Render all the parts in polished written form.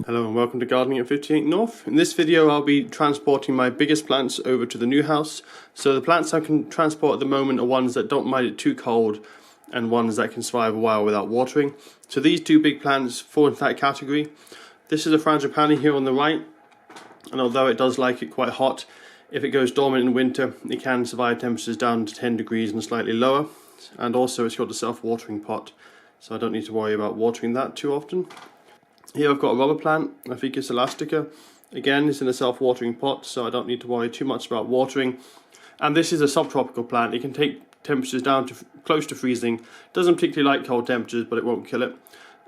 Hello and welcome to Gardening at 58 North. In this video I'll be transporting my biggest plants over to the new house. So the plants I can transport at the moment are ones that don't mind it too cold and ones that can survive a while without watering. So these two big plants fall into that category. This is a Frangipani here on the right, and although it does like it quite hot, if it goes dormant in winter it can survive temperatures down to 10 degrees and slightly lower. And also it's got a self-watering pot, so I don't need to worry about watering that too often. Here I've got a rubber plant, a Ficus elastica. Again, it's in a self-watering pot, so I don't need to worry too much about watering. And this is a subtropical plant. It can take temperatures down to close to freezing. It doesn't particularly like cold temperatures, but it won't kill it.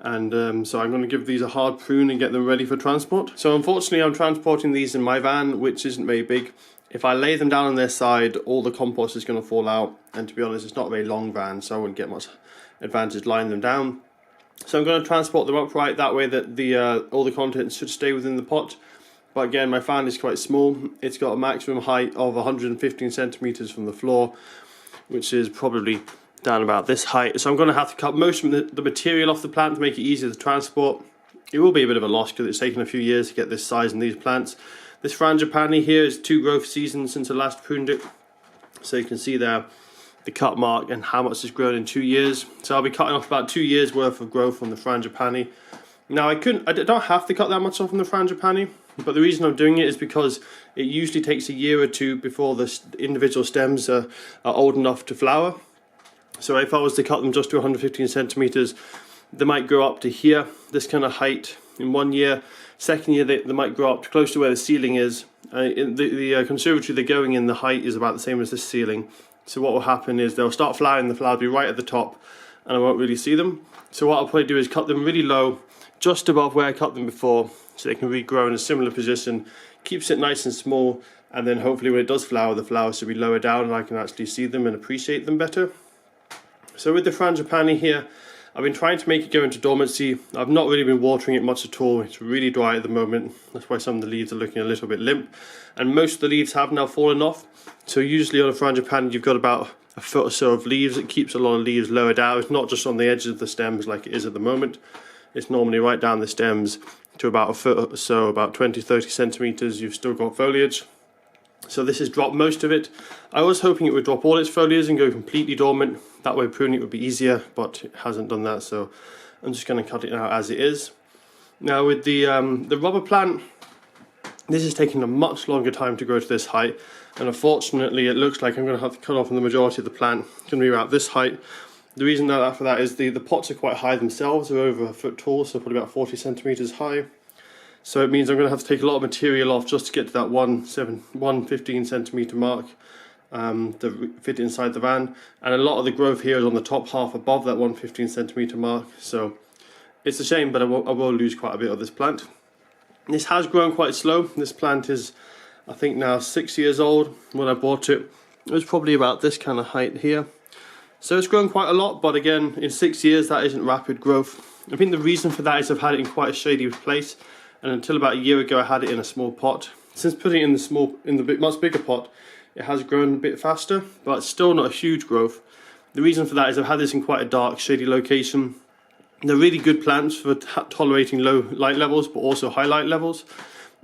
And so I'm going to give these a hard prune and get them ready for transport. So unfortunately I'm transporting these in my van, which isn't very big. If I lay them down on their side, all the compost is going to fall out. And to be honest, it's not a very long van, so I wouldn't get much advantage lying them down. So I'm going to transport them upright, that way that all the contents should stay within the pot. But again, my fan is quite small. It's got a maximum height of 115 centimeters from the floor, which is probably down about this height. So I'm going to have to cut most of the material off the plant to make it easier to transport. It will be a bit of a loss because it's taken a few years to get this size in these plants. This Frangipani here is 2 growth seasons since I last pruned it. So you can see there the cut mark and how much it's grown in 2 years. So I'll be cutting off about 2 years worth of growth from the Frangipani. Now I don't have to cut that much off from the Frangipani, but the reason I'm doing it is because it usually takes a year or two before the individual stems are old enough to flower. So if I was to cut them just to 115 centimeters, they might grow up to here, this kind of height in 1 year. Second year they might grow up to close to where the ceiling is. In the conservatory they're going in, the height is about the same as this ceiling. So what will happen is they'll start flowering, the flower will be right at the top and I won't really see them. So what I'll probably do is cut them really low, just above where I cut them before, so they can regrow in a similar position, keeps it nice and small, and then hopefully when it does flower, the flowers should be lower down and I can actually see them and appreciate them better. So with the Frangipani here, I've been trying to make it go into dormancy. I've not really been watering it much at all. It's really dry at the moment. That's why some of the leaves are looking a little bit limp. And most of the leaves have now fallen off. So usually on a Frangipani you've got about a foot or so of leaves. It keeps a lot of leaves lower down. It's not just on the edges of the stems like it is at the moment. It's normally right down the stems to about a foot or so, about 20-30 centimeters. You've still got foliage. So this has dropped most of it. I was hoping it would drop all its foliage and go completely dormant. That way pruning it would be easier, but it hasn't done that, so I'm just going to cut it out as it is. Now with the rubber plant, this is taking a much longer time to grow to this height, and unfortunately it looks like I'm going to have to cut off the majority of the plant. It's going to be about this height. The reason for that is the pots are quite high themselves. They're over a foot tall, so probably about 40 centimeters high. So it means I'm going to have to take a lot of material off just to get to that 115 centimeter mark to fit inside the van. And a lot of the growth here is on the top half above that 115 centimeter mark. So it's a shame, but I will lose quite a bit of this plant. This has grown quite slow. This plant is, I think, now 6 years old. When I bought it, it was probably about this kind of height here. So it's grown quite a lot, but again, in 6 years that isn't rapid growth. I think the reason for that is I've had it in quite a shady place. And until about a year ago I had it in a small pot. Since putting it in the much bigger pot, it has grown a bit faster, but it's still not a huge growth. The reason for that is I've had this in quite a dark, shady location. They're really good plants for tolerating low light levels, but also high light levels.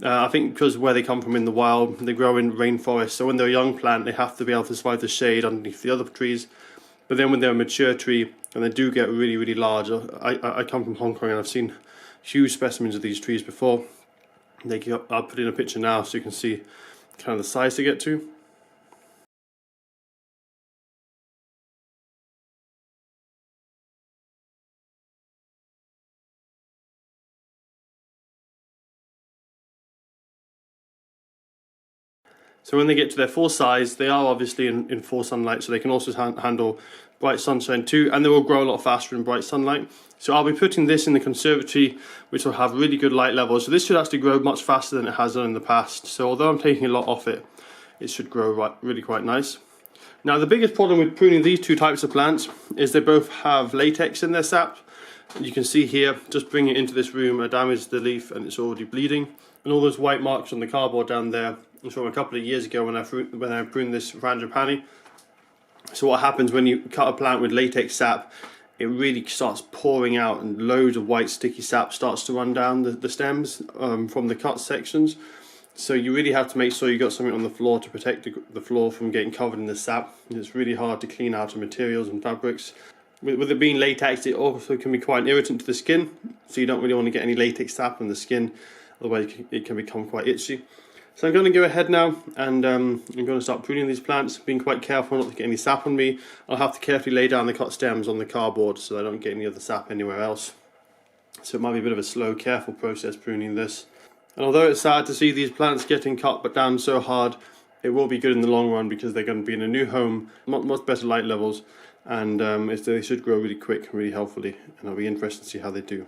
I think because where they come from in the wild, they grow in rainforest, so when they're a young plant they have to be able to survive the shade underneath the other trees. But then when they're a mature tree, and they do get really, really large, I come from Hong Kong and I've seen huge specimens of these trees before. I'll put in a picture now so you can see kind of the size they get to. So when they get to their full size, they are obviously in full sunlight, so they can also handle bright sunshine too, and they will grow a lot faster in bright sunlight. So I'll be putting this in the conservatory, which will have really good light levels. So this should actually grow much faster than it has done in the past. So although I'm taking a lot off it, it should grow really quite nice. Now the biggest problem with pruning these two types of plants is they both have latex in their sap. You can see here, just bring it into this room, I damaged the leaf and it's already bleeding. And all those white marks on the cardboard down there is from a couple of years ago when I pruned this Frangipani. So what happens when you cut a plant with latex sap, it really starts pouring out and loads of white sticky sap starts to run down the stems from the cut sections. So you really have to make sure you got something on the floor to protect the floor from getting covered in the sap. It's really hard to clean out of materials and fabrics. With it being latex, it also can be quite an irritant to the skin, so you don't really want to get any latex sap on the skin, otherwise it can become quite itchy. So I'm going to go ahead now and I'm going to start pruning these plants, being quite careful not to get any sap on me. I'll have to carefully lay down the cut stems on the cardboard so I don't get any of the sap anywhere else. So it might be a bit of a slow, careful process pruning this. And although it's sad to see these plants getting cut but down so hard, it will be good in the long run because they're going to be in a new home, much better light levels, and they should grow really quick and really healthily, and I'll be interested to see how they do.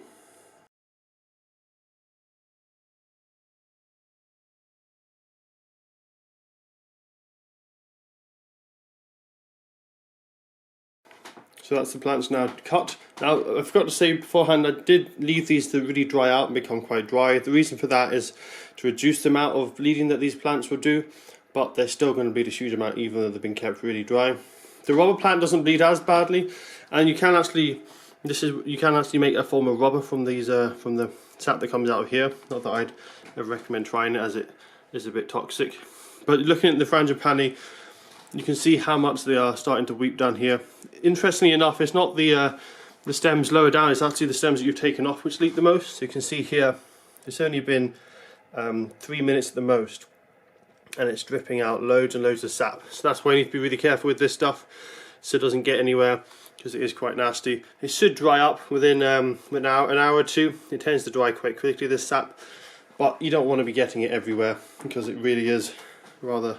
So that's the plants now cut. Now, I forgot to say beforehand, I did leave these to really dry out and become quite dry. The reason for that is to reduce the amount of bleeding that these plants will do, but they're still going to bleed a huge amount even though they've been kept really dry. The rubber plant doesn't bleed as badly, and you can actually make a form of rubber from these from the sap that comes out of here. Not that I'd ever recommend trying it, as it is a bit toxic. But looking at the Frangipani, you can see how much they are starting to weep down here. Interestingly enough, it's not the stems lower down, it's actually the stems that you've taken off which leak the most. So you can see here, it's only been 3 minutes at the most, and it's dripping out loads and loads of sap. So that's why you need to be really careful with this stuff so it doesn't get anywhere, because it is quite nasty. It should dry up within an hour or two. It tends to dry quite quickly, this sap, but you don't want to be getting it everywhere because it really is rather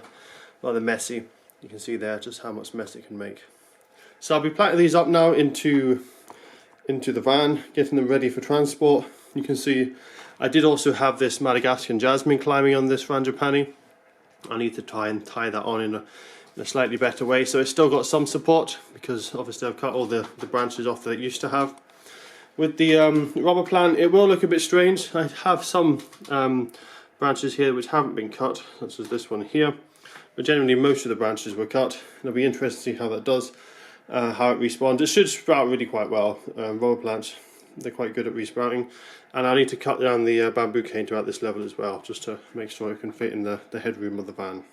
messy. You can see there just how much mess it can make. So I'll be planting these up now into the van, getting them ready for transport. You can see I did also have this Madagascan jasmine climbing on this Frangipani. I need to try and tie that on in a slightly better way, so it's still got some support because obviously I've cut all the branches off that it used to have. With the rubber plant, it will look a bit strange. I have some branches here which haven't been cut, such as this one here, but generally most of the branches were cut. It'll be interesting to see how that does, how it respawns. It should sprout really quite well. Rubber plants, they're quite good at resprouting, and I need to cut down the bamboo cane to at this level as well, just to make sure it can fit in the headroom of the van.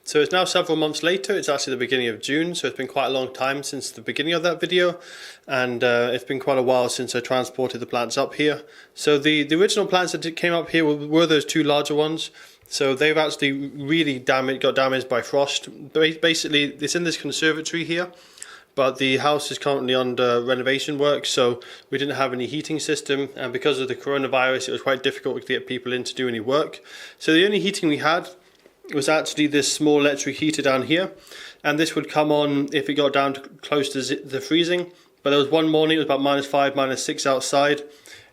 So it's now several months later. It's actually the beginning of June, so it's been quite a long time since the beginning of that video, and it's been quite a while since I transported the plants up here. So the original plants that came up here were those two larger ones. So they've actually really got damaged by frost. Basically, it's in this conservatory here, but the house is currently under renovation work, so we didn't have any heating system, and because of the coronavirus it was quite difficult to get people in to do any work. So the only heating we had was actually this small electric heater down here, and this would come on if it got down to close to the freezing. But there was one morning, it was about -5, -6 outside.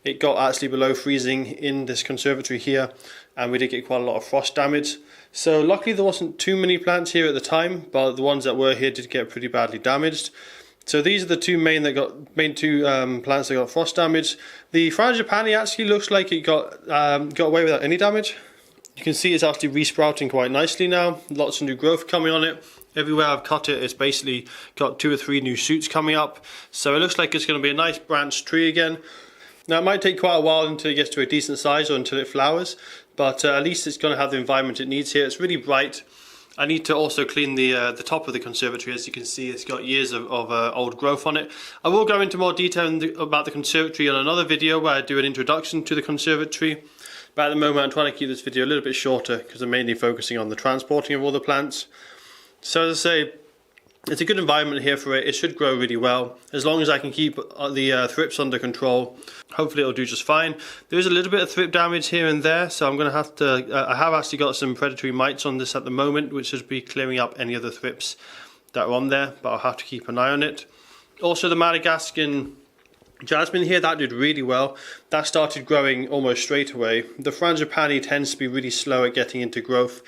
It got actually below freezing in this conservatory here, and we did get quite a lot of frost damage. So luckily there wasn't too many plants here at the time, but the ones that were here did get pretty badly damaged. So these are the two main two plants that got frost damage. The Frangipani actually looks like it got away without any damage. You can see it's actually resprouting quite nicely now, lots of new growth coming on it. Everywhere I've cut it, it's basically got 2 or 3 new shoots coming up. So it looks like it's going to be a nice branched tree again. Now it might take quite a while until it gets to a decent size or until it flowers, but at least it's going to have the environment it needs here. It's really bright. I need to also clean the top of the conservatory. As you can see, it's got years of old growth on it. I will go into more detail about the conservatory in another video where I do an introduction to the conservatory. But at the moment I'm trying to keep this video a little bit shorter because I'm mainly focusing on the transporting of all the plants. So as I say, it's a good environment here for it. It should grow really well. As long as I can keep the thrips under control, hopefully it'll do just fine. There is a little bit of thrip damage here and there, so I'm going to have to... I have actually got some predatory mites on this at the moment, which should be clearing up any other thrips that are on there, but I'll have to keep an eye on it. Also the Madagascan jasmine here, that did really well. That started growing almost straight away. The Frangipani tends to be really slow at getting into growth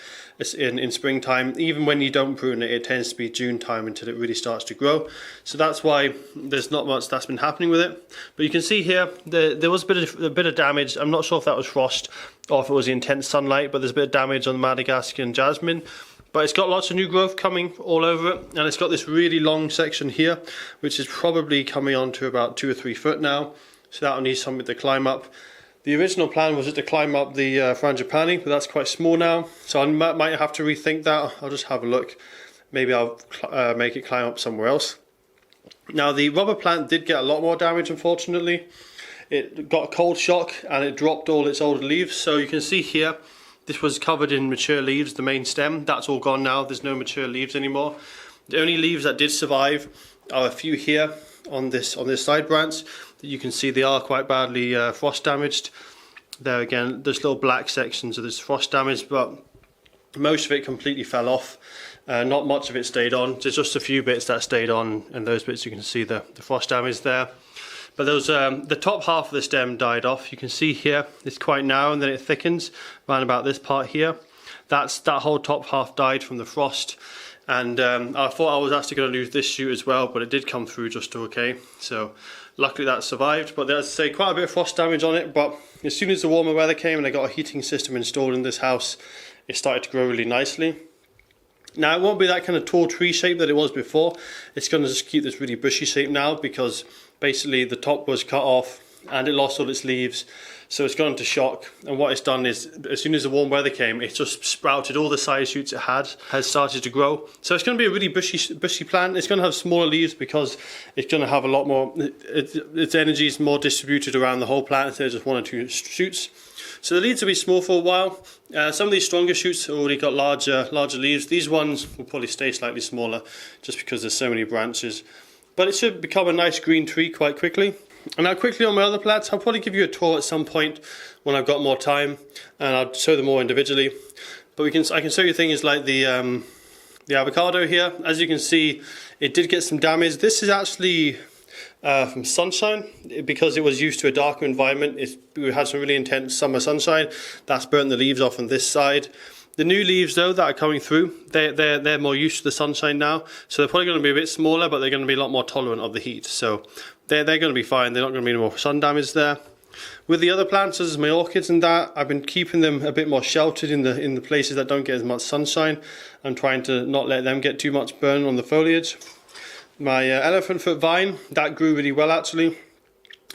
in springtime. Even when you don't prune it, it tends to be June time until it really starts to grow. So that's why there's not much that's been happening with it. But you can see here, there was a bit of damage. I'm not sure if that was frost or if it was the intense sunlight, but there's a bit of damage on the Madagascan jasmine. But it's got lots of new growth coming all over it, and it's got this really long section here, which is probably coming on to about 2 or 3 foot now. So that'll need something to climb up. The original plan was to climb up the Frangipani, but that's quite small now. So I might have to rethink that. I'll just have a look. Maybe I'll make it climb up somewhere else. Now the rubber plant did get a lot more damage, unfortunately. It got a cold shock and it dropped all its old leaves. So you can see here, this was covered in mature leaves, the main stem. That's all gone now. There's no mature leaves anymore. The only leaves that did survive are a few here on this side branch. You can see they are quite badly frost damaged. There again, there's little black sections of this frost damage, but most of it completely fell off. Not much of it stayed on. There's just a few bits that stayed on, and those bits you can see the frost damage there. But those the top half of the stem died off. You can see here it's quite narrow and then it thickens around about this part here. That whole top half died from the frost. And I thought I was actually going to lose this shoot as well, but it did come through just okay. So luckily that survived. But there's, say, quite a bit of frost damage on it. But as soon as the warmer weather came and I got a heating system installed in this house, it started to grow really nicely. Now it won't be that kind of tall tree shape that it was before. It's going to just keep this really bushy shape now because basically the top was cut off and it lost all its leaves. So it's gone into shock, and what it's done is, as soon as the warm weather came, it just sprouted all the side shoots it has started to grow. So it's going to be a really bushy plant. It's going to have smaller leaves because it's going to have a lot more, its energy is more distributed around the whole plant instead of just 1 or 2 shoots. So the leaves will be small for a while. Some of these stronger shoots have already got larger leaves. These ones will probably stay slightly smaller just because there's so many branches. But it should become a nice green tree quite quickly. And now quickly on my other plants, I'll probably give you a tour at some point when I've got more time, and I'll show them all individually. But I can show you things like the avocado here. As you can see, it did get some damage. This is actually from sunshine, because it was used to a darker environment. We had some really intense summer sunshine. That's burnt the leaves off on this side. The new leaves though that are coming through, they're more used to the sunshine now, so they're probably going to be a bit smaller, but they're going to be a lot more tolerant of the heat. So they're going to be fine. They're not going to be any more sun damage there. With the other plants, as my orchids and that, I've been keeping them a bit more sheltered in the places that don't get as much sunshine. I'm trying to not let them get too much burn on the foliage. My elephant foot vine, that grew really well actually.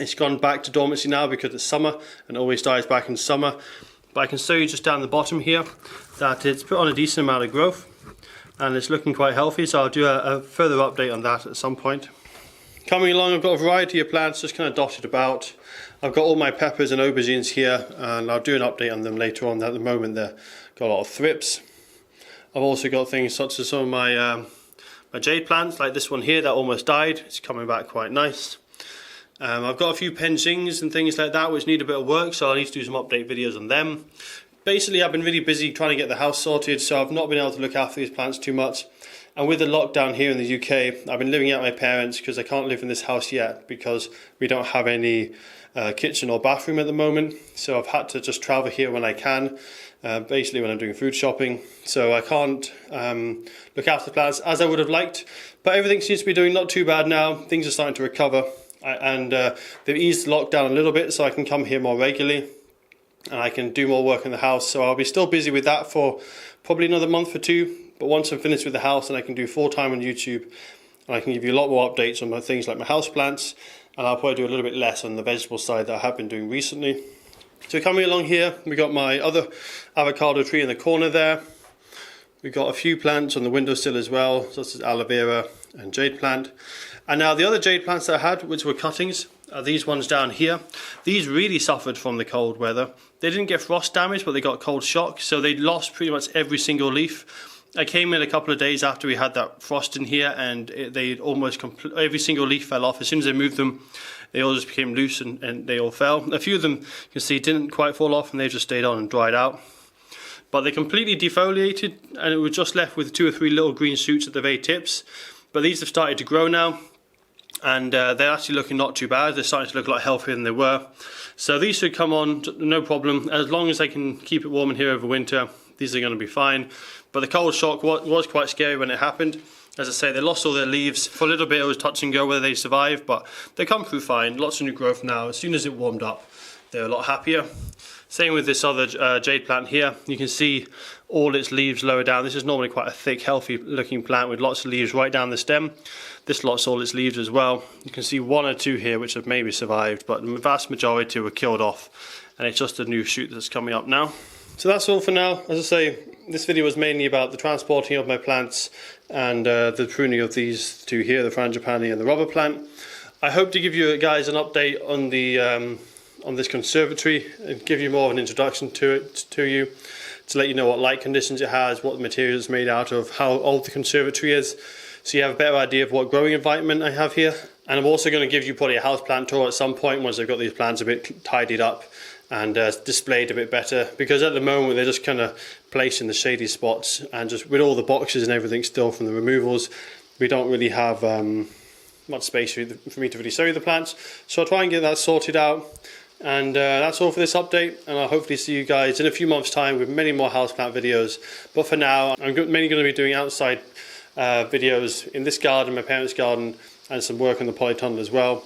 It's gone back to dormancy now because it's summer and always dies back in summer. But I can show you just down the bottom here that it's put on a decent amount of growth and it's looking quite healthy, so I'll do a further update on that at some point. Coming along, I've got a variety of plants just kind of dotted about. I've got all my peppers and aubergines here, and I'll do an update on them later on. At the moment they've got a lot of thrips. I've also got things such as some of my jade plants, like this one here that almost died. It's coming back quite nice. I've got a few penjings and things like that which need a bit of work, so I need to do some update videos on them. Basically, I've been really busy trying to get the house sorted, so I've not been able to look after these plants too much. And with the lockdown here in the UK, I've been living at my parents' because I can't live in this house yet because we don't have any kitchen or bathroom at the moment. So I've had to just travel here when I can, basically when I'm doing food shopping. So I can't look after the plants as I would have liked. But everything seems to be doing not too bad now. Things are starting to recover. And they've eased the lockdown a little bit, so I can come here more regularly and I can do more work in the house. So I'll be still busy with that for probably another month or two, But once I'm finished with the house, then I can do full time on YouTube, and I can give you a lot more updates on my things like my house plants, and I'll probably do a little bit less on the vegetable side that I have been doing recently. So coming along here, we got my other avocado tree in the corner there. We've got a few plants on the windowsill as well, such as aloe vera and jade plant. And now the other jade plants that I had, which were cuttings, are these ones down here. These really suffered from the cold weather. They didn't get frost damage, but they got cold shock, so they lost pretty much every single leaf. I came in a couple of days after we had that frost in here, and they almost every single leaf fell off. As soon as I moved them, they all just became loose and they all fell. A few of them, you can see, didn't quite fall off, and they just stayed on and dried out. But they completely defoliated, and it was just left with 2 or 3 little green shoots at the very tips. But these have started to grow now, and they're actually looking not too bad. They're starting to look a lot healthier than they were. So these should come on, no problem. As long as I can keep it warm in here over winter, these are going to be fine. But the cold shock was quite scary when it happened. As I say, they lost all their leaves. For a little bit it was touch and go whether they survived, but they come through fine. Lots of new growth now. As soon as it warmed up, they're a lot happier. Same with this other jade plant here. You can see all its leaves lower down. This is normally quite a thick, healthy looking plant with lots of leaves right down the stem. This lost all its leaves as well. You can see 1 or 2 here which have maybe survived, but the vast majority were killed off, and it's just a new shoot that's coming up now. So that's all for now. As I say, this video was mainly about the transporting of my plants and the pruning of these 2 here, the Frangipani and the rubber plant. I hope to give you guys an update on the on this conservatory and give you more of an introduction to you, to let you know what light conditions it has, what the material is made out of, how old the conservatory is, so you have a better idea of what growing environment I have here. And I'm also going to give you probably a houseplant tour at some point once I've got these plants a bit tidied up and displayed a bit better, because at the moment they're just kind of placed in the shady spots, and just with all the boxes and everything still from the removals, we don't really have much space for me to really show you the plants. So I'll try and get that sorted out. And that's all for this update, and I'll hopefully see you guys in a few months' time with many more houseplant videos. But for now, I'm mainly going to be doing outside videos in this garden, my parents' garden, and some work on the polytunnel as well.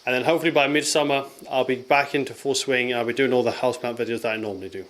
And then hopefully by midsummer, I'll be back into full swing. I'll be doing all the houseplant videos that I normally do.